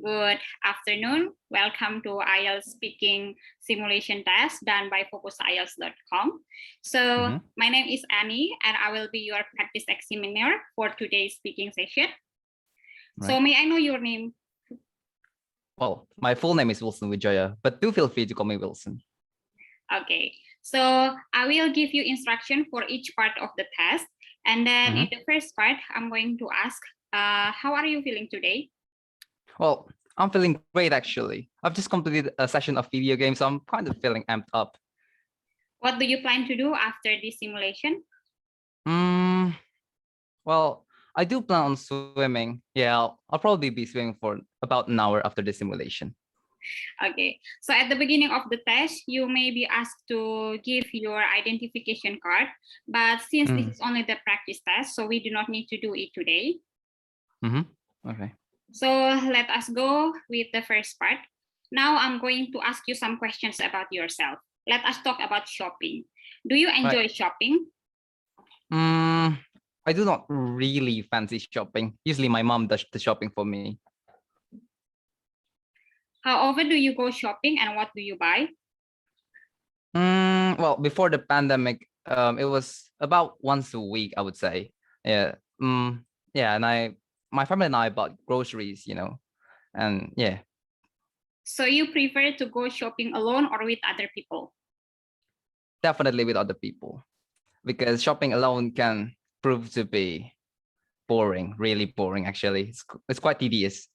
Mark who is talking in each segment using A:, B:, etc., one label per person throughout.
A: Good afternoon. Welcome to IELTS speaking simulation test done by focusielts.com. So my name is Annie and I will be your practice examiner for today's speaking session. Right. So may I know your name?
B: Well, my full name is Wilson Wijaya, but do feel free to call me Wilson.
A: Okay, so I will give you instruction for each part of the test. And then in the first part, I'm going to ask, how are you feeling today?
B: Well, I'm feeling great, actually. I've just completed a session of video games, so I'm kind of feeling amped up.
A: What do you plan to do after this simulation?
B: Well, I do plan on swimming. Yeah, I'll probably be swimming for about an hour after the simulation.
A: Okay, so at the beginning of the test, you may be asked to give your identification card, but since this is only the practice test, so we do not need to do it today.
B: Okay.
A: So let us go with the first part. Now I'm going to ask you some questions about yourself. Let us talk about shopping. Do you enjoy shopping?
B: I do not really fancy shopping. Usually my mom does the shopping for me.
A: How often do you go shopping and what do you buy?
B: Well, before the pandemic, it was about once a week, I would say. Yeah. Yeah, and my family and I bought groceries, and yeah.
A: So you prefer to go shopping alone or with other people?
B: Definitely with other people, because shopping alone can prove to be boring, really boring, actually. It's quite tedious.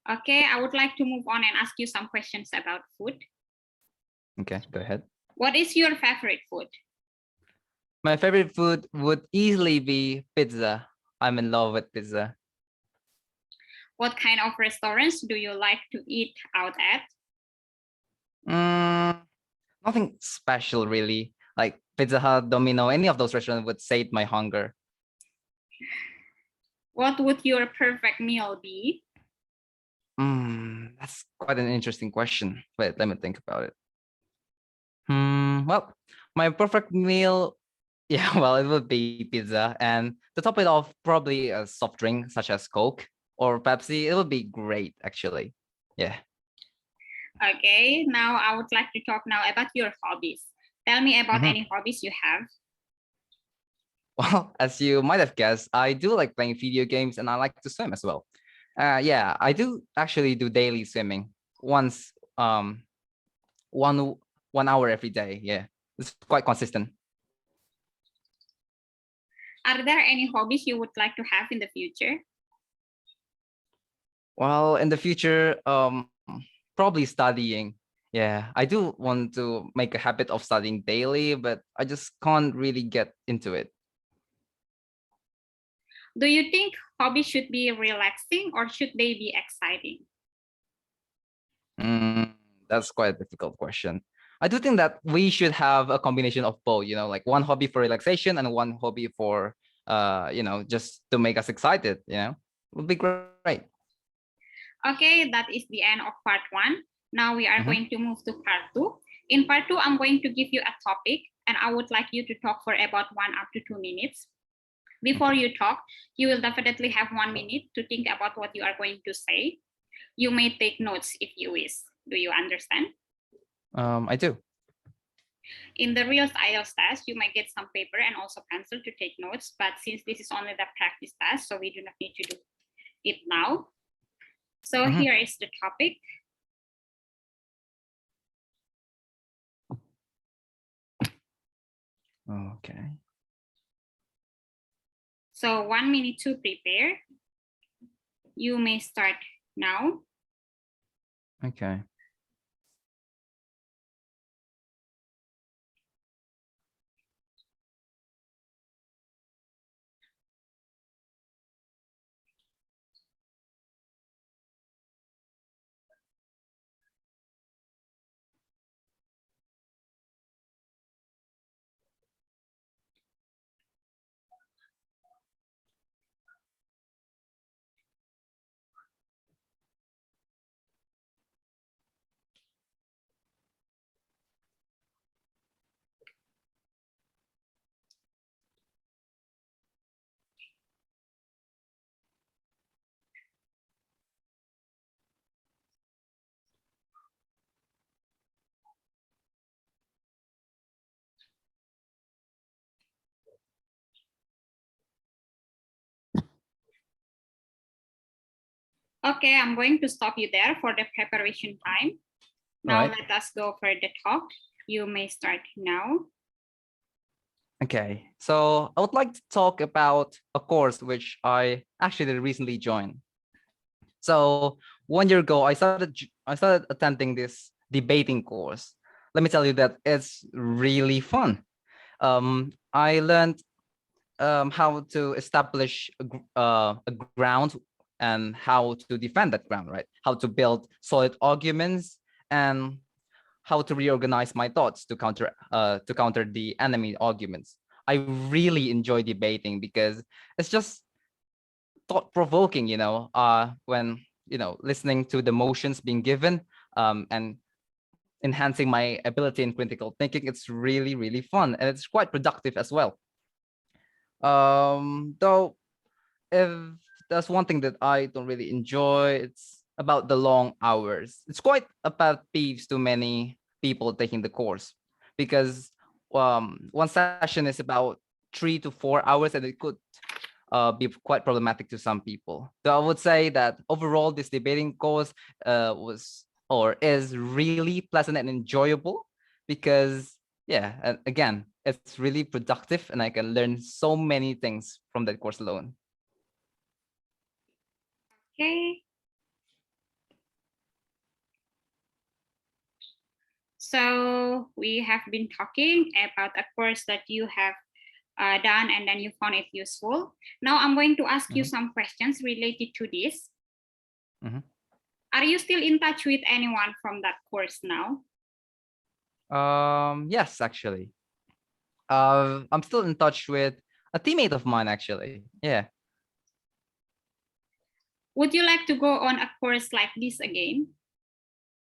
A: Okay, I would like to move on and ask you some questions about food.
B: Okay, go ahead.
A: What is your favorite food?
B: My favorite food would easily be pizza. I'm in love with pizza.
A: What kind of restaurants do you like to eat out at?
B: Nothing special, really. Like Pizza Hut, Domino, any of those restaurants would sate my hunger.
A: What would your perfect meal be?
B: That's quite an interesting question. Wait, let me think about it. Well, my perfect meal, yeah, well, it would be pizza. And to top it off, probably a soft drink such as Coke or Pepsi. It would be great, actually. Yeah.
A: Okay, now I would like to talk now about your hobbies. Tell me about any hobbies you have.
B: Well, as you might have guessed, I do like playing video games and I like to swim as well. Yeah, I do actually do daily swimming once, one hour every day. Yeah, it's quite consistent.
A: Are there any hobbies you would like to have in the future?
B: Well, in the future, probably studying. Yeah, I do want to make a habit of studying daily, but I just can't really get into it.
A: Do you think hobbies should be relaxing or should they be exciting?
B: That's quite a difficult question. I do think that we should have a combination of both, like one hobby for relaxation and one hobby for, just to make us excited, would be great.
A: Okay, that is the end of part one. Now we are going to move to part two. In part two, I'm going to give you a topic and I would like you to talk for about 1 up to 2 minutes. Before you talk, you will definitely have 1 minute to think about what you are going to say. You may take notes if you wish. Do you understand?
B: I do.
A: In the real IELTS test, you might get some paper and also pencil to take notes. But since this is only the practice test, so we do not need to do it now. So here is the topic.
B: Okay.
A: So 1 minute to prepare. You may start now.
B: Okay.
A: Okay, I'm going to stop you there for the preparation time. Now
B: Right.
A: let us go for the talk. You may start now.
B: Okay, so I would like to talk about a course which I actually recently joined. So 1 year ago, I started attending this debating course. Let me tell you that it's really fun. I learned how to establish a ground and how to defend that ground, right? How to build solid arguments and how to reorganize my thoughts to counter the enemy arguments. I really enjoy debating because it's just thought provoking, when listening to the motions being given and enhancing my ability in critical thinking. It's really, really fun and it's quite productive as well. Though if that's one thing that I don't really enjoy, it's about the long hours. It's quite a pet peeve to many people taking the course because one session is about 3 to 4 hours and it could be quite problematic to some people. So I would say that overall, this debating course was or is really pleasant and enjoyable because, yeah, and again, it's really productive and I can learn so many things from that course alone.
A: Okay. So we have been talking about a course that you have done and then you found it useful. Now I'm going to ask you some questions related to this. Are you still in touch with anyone from that course now?
B: Yes, actually. I'm still in touch with a teammate of mine, actually. Yeah.
A: Would you like to go on a course like this again?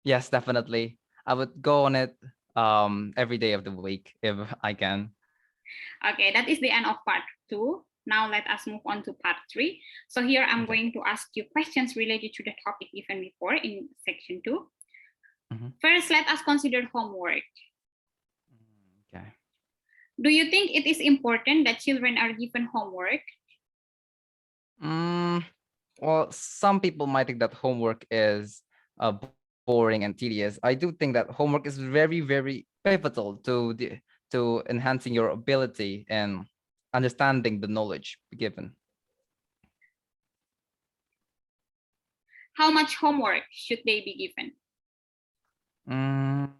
B: Yes, definitely. I would go on it every day of the week if I can.
A: Okay, that is the end of part 2. Now let us move on to part 3. So here I'm
B: Okay.
A: going to ask you questions related to the topic given before in section 2.
B: Mhm.
A: First, let us consider homework.
B: Okay.
A: Do you think it is important that children are given homework?
B: Well, some people might think that homework is boring and tedious. I do think that homework is very, very pivotal to enhancing your ability and understanding the knowledge given.
A: How much homework should they be given?
B: Mm,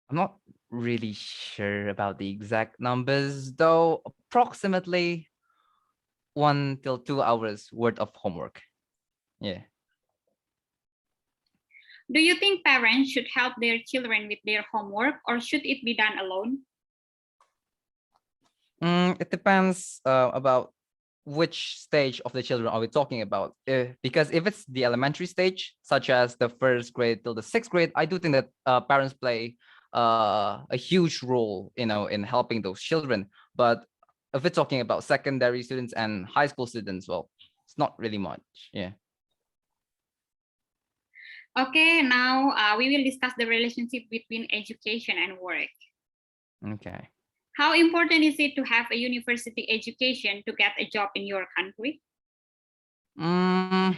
B: I'm not really sure about the exact numbers, though approximately 1 till 2 hours worth of homework. Yeah.
A: Do you think parents should help their children with their homework or should it be done alone?
B: It depends about which stage of the children are we talking about. Because if it's the elementary stage, such as the first grade till the sixth grade, I do think that parents play a huge role, in helping those children. But if we're talking about secondary students and high school students, well, it's not really much. Yeah.
A: Okay, now we will discuss the relationship between education and work.
B: Okay.
A: How important is it to have a university education to get a job in your country?
B: Mm,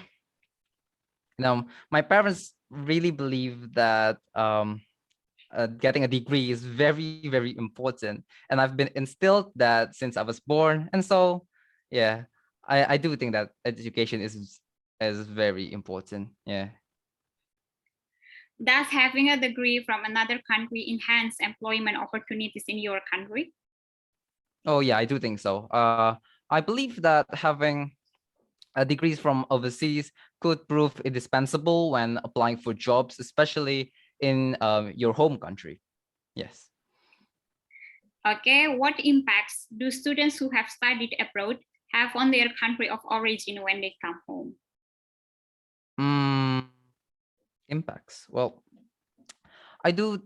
B: my parents really believe that getting a degree is very, very important. And I've been instilled that since I was born. And so, yeah, I do think that education is very important. Yeah.
A: Does having a degree from another country enhance employment opportunities in your country?
B: Oh, yeah, I do think so. I believe that having degrees from overseas could prove indispensable when applying for jobs, especially in your home country. Yes.
A: Okay, what impacts do students who have studied abroad have on their country of origin when they come home?
B: Mm, impacts. Well, I do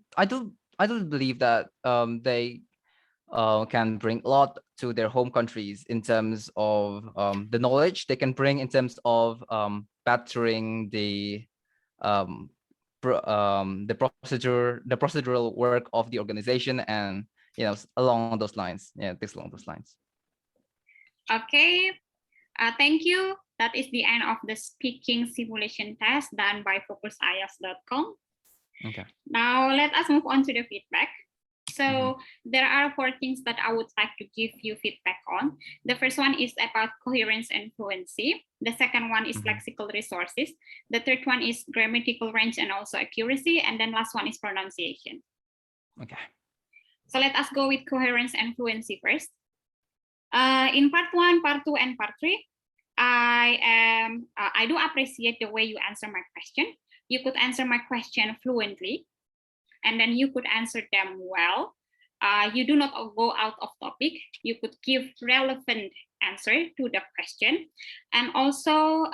B: believe that they can bring a lot to their home countries in terms of the knowledge they can bring in terms of bettering um, the procedural work of the organization, and along those lines. Yeah, this along those lines.
A: Okay, thank you. that is the end of the speaking simulation test done by focusielts.com.
B: Okay.
A: Now let us move on to the feedback. So there are 4 things that I would like to give you feedback on. The first one is about coherence and fluency. The second one is lexical resources. The third one is grammatical range and also accuracy. And then last one is pronunciation.
B: Okay.
A: So let us go with coherence and fluency first. In part 1, part 2, and part 3, I do appreciate the way you answer my question. You could answer my question fluently, and then you could answer them well. You do not go out of topic. You could give relevant answer to the question. And also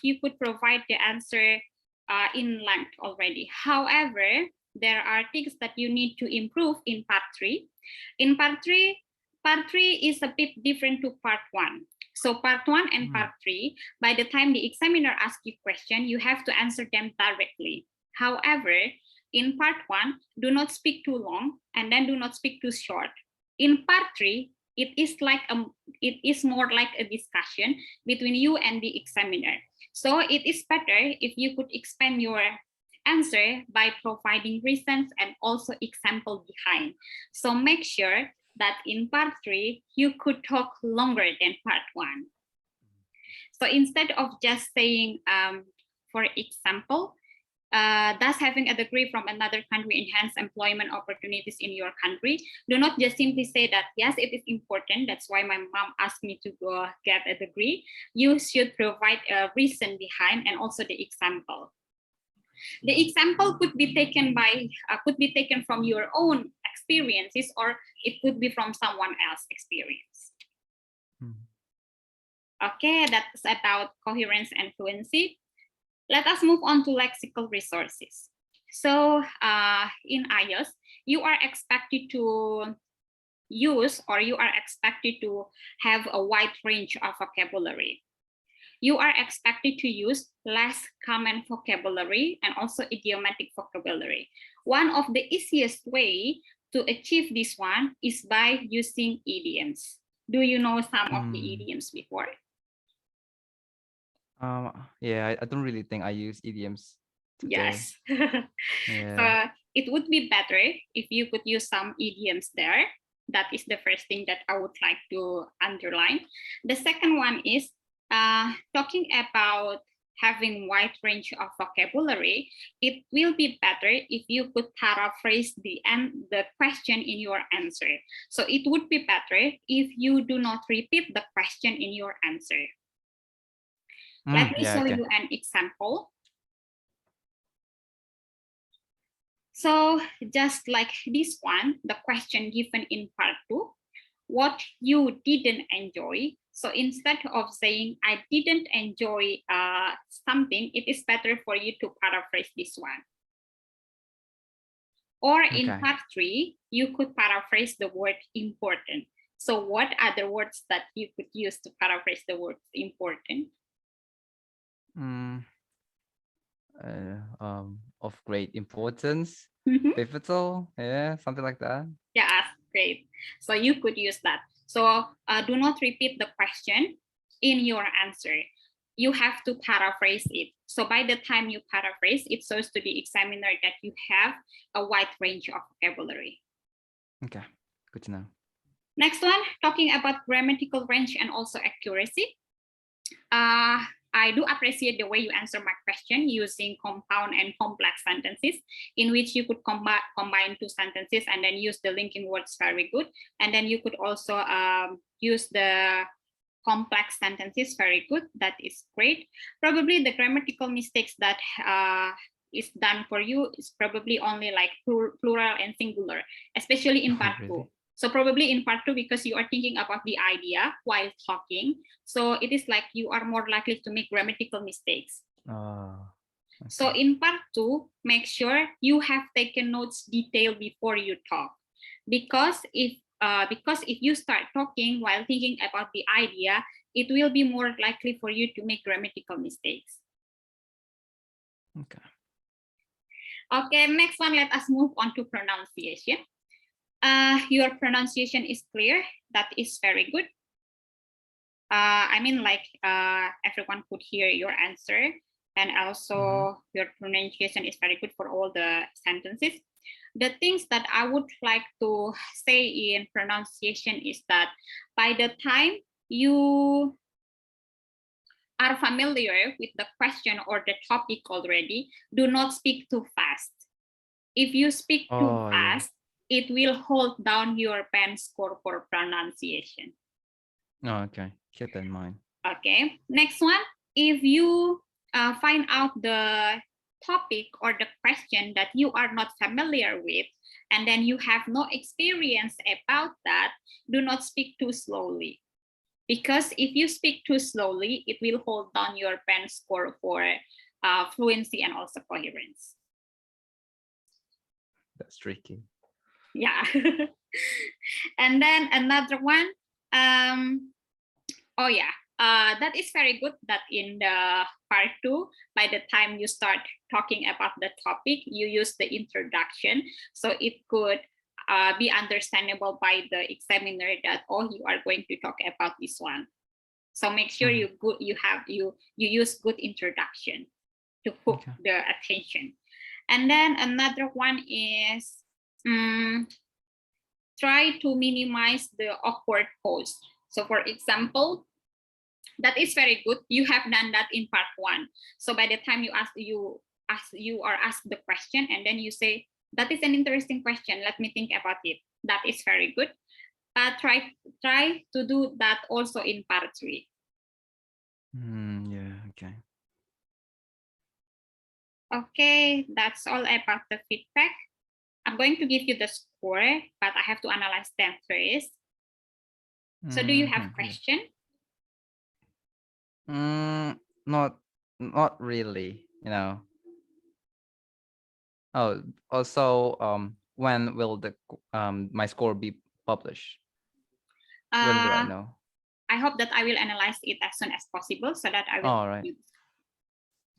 A: you could provide the answer in length already. However, there are things that you need to improve in part 3. In part 3 is a bit different to part 1. So part 1 and part 3, by the time the examiner asks you question, you have to answer them directly. However, in part 1, do not speak too long, and then do not speak too short. In part 3, it is more like a discussion between you and the examiner. So it is better if you could expand your answer by providing reasons and also example behind. So make sure that in part 3, you could talk longer than part 1. So instead of just saying, for example, does having a degree from another country enhance employment opportunities in your country? Do not just simply say that, yes, it is important. That's why my mom asked me to go get a degree. You should provide a reason behind and also the example. The example could be taken from your own experiences, or it could be from someone else's experience. Okay, that's about coherence and fluency. Let us move on to lexical resources. So in IELTS, you are expected to use, or you are expected to have a wide range of vocabulary. You are expected to use less common vocabulary and also idiomatic vocabulary. One of the easiest way to achieve this one is by using idioms. Do you know some of the idioms before?
B: Yeah, I don't really think I use idioms today.
A: Yes.
B: Yeah.
A: So it would be better if you could use some idioms there. That is the first thing that I would like to underline. The second one is talking about having wide range of vocabulary. It will be better if you could paraphrase the question in your answer. So it would be better if you do not repeat the question in your answer. Let me show you an example. So just like this one, the question given in part 2, what you didn't enjoy. So instead of saying, I didn't enjoy something, it is better for you to paraphrase this one. Or in part 3, you could paraphrase the word important. So what are the words that you could use to paraphrase the word important?
B: Of great importance, pivotal, yeah, something like that.
A: Yeah, great. So you could use that. So do not repeat the question in your answer. You have to paraphrase it. So by the time you paraphrase, it shows to the examiner that you have a wide range of vocabulary.
B: Okay, good to know.
A: Next one, talking about grammatical range and also accuracy. I do appreciate the way you answer my question using compound and complex sentences, in which you could combine 2 sentences and then use the linking words very good. And then you could also use the complex sentences very good. That is great. Probably the grammatical mistakes that is done for you is probably only like plural and singular, especially in part 2. So probably in part 2, because you are thinking about the idea while talking, so it is like you are more likely to make grammatical mistakes. So in part 2, make sure you have taken notes detail before you talk, because if you start talking while thinking about the idea, it will be more likely for you to make grammatical mistakes. Okay, next one, let us move on to pronunciation. Your pronunciation is clear. That is very good. I mean, like everyone could hear your answer, and also your pronunciation is very good for all the sentences. The things that I would like to say in pronunciation is that by the time you are familiar with the question or the topic already, do not speak too fast. If you speak too
B: Oh, yeah.
A: fast, it will hold down your pen score for pronunciation.
B: Oh, okay. Keep that in mind.
A: Okay, next one. If you find out the topic or the question that you are not familiar with, and then you have no experience about that, do not speak too slowly. Because if you speak too slowly, it will hold down your pen score for fluency and also coherence.
B: That's tricky.
A: Yeah. And then another one. Oh yeah, that is very good that in the part 2, by the time you start talking about the topic, you use the introduction. So it could be understandable by the examiner that, oh, you are going to talk about this one. So make sure you use good introduction to hook the attention. And then another one is try to minimize the awkward pause. So for example, that is very good. You have done that in part 1. So by the time you are asked the question, and then you say, that is an interesting question, let me think about it. That is very good. Try to do that also in part 3.
B: Yeah, okay.
A: Okay, that's all about the feedback. I'm going to give you the score, but I have to analyze them first. So do you have question?
B: Not really, you know. Oh, also, when will the my score be published? When will I know?
A: I hope that I will analyze it as soon as possible so that I will.
B: All right.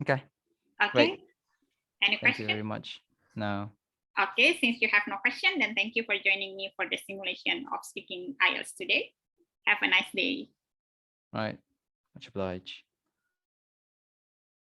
B: Okay.
A: Okay.
B: Great.
A: Any
B: Thank
A: question?
B: you very much. No.
A: Okay, since you have no question, then thank you for joining me for the simulation of speaking IELTS today. Have a nice day.
B: All right. Much obliged.